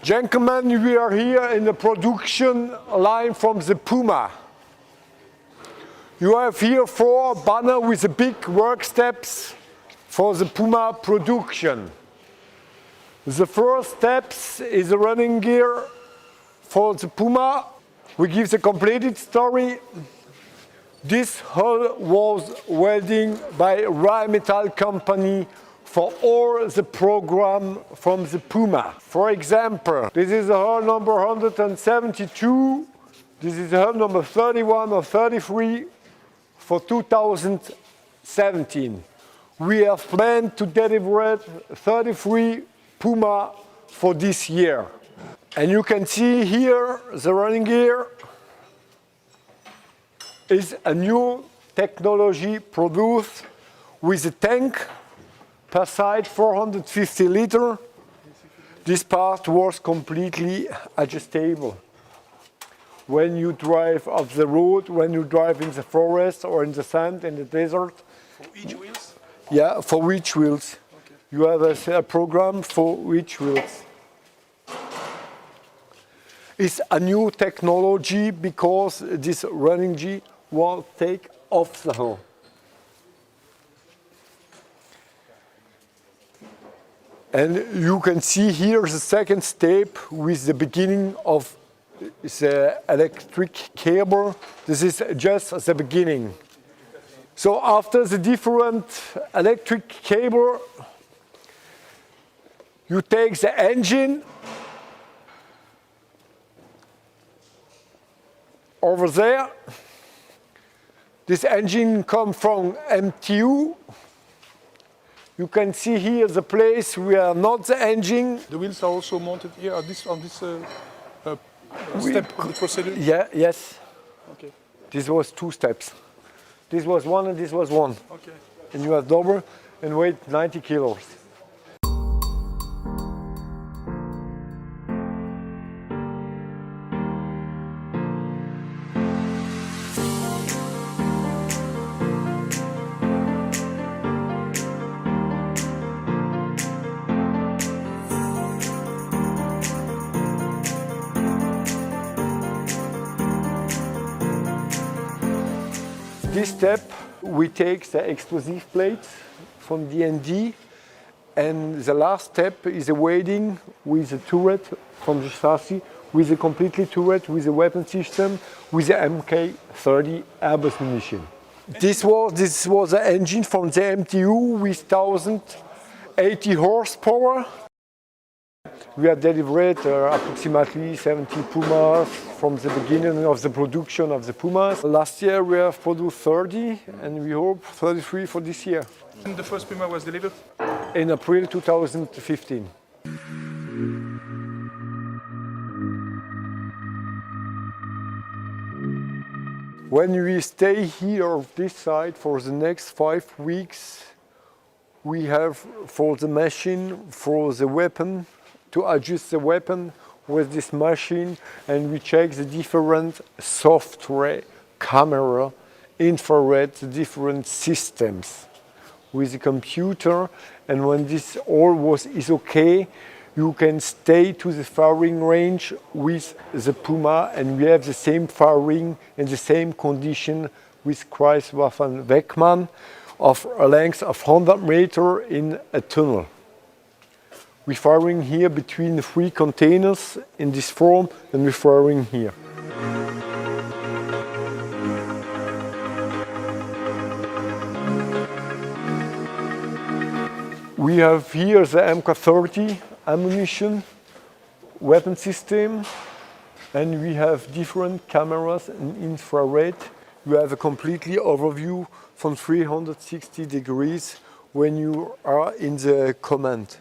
Gentlemen, we are here in the production line from the Puma. You have here 4 banners with the big work steps for the Puma production. The first steps is the running gear for the Puma. We give the completed story. This hull was welding by Rheinmetall company for all the program from the Puma. For example, this is the hull number 172. This is the hull number 31 or 33 for 2017. We have planned to deliver 33 Puma for this year. And you can see here the running gear is a new technology produced with a tank per side 450 liter. This part was completely adjustable. When you drive off the road, when you drive in the forest or in the sand, in the desert. For each wheels? Yeah, for each wheels. Okay. You have a program for each wheels. It's a new technology because this running gear will take off the hull. And you can see here the second step with the beginning of the electric cable. This is just the beginning. So after the different electric cable, you take the engine over there. This engine comes from MTU. You can see here the place where not the engine. The wheels are also mounted here on this step of the procedure? Yeah, yes. Okay. This was 2 steps. This was 1 and this was 1. Okay. And you have double and weight 90 kilos. This step, we take the explosive plates from D&D, and the last step is a welding with a turret from the chassis, with a completely turret, with a weapon system, with the Mk30 Airbus munition. This was the engine from the MTU with 1080 horsepower. We have delivered approximately 70 Pumas from the beginning of the production of the Pumas. Last year we have produced 30 and we hope 33 for this year. And the first Puma was delivered? In April 2015. When we stay here on this side for the next 5 weeks, we have for the machine, for the weapon, to adjust the weapon with this machine, and we check the different software, camera, infrared, the different systems with the computer. And when this all is okay, you can stay to the firing range with the Puma, and we have the same firing and the same condition with Krauss-Maffei Weckmann of a length of 100 meters in a tunnel. We're firing here between the 3 containers in this form, and we're firing here. We have here the Mk30 ammunition weapon system, and we have different cameras and infrared. You have a completely overview from 360 degrees when you are in the command.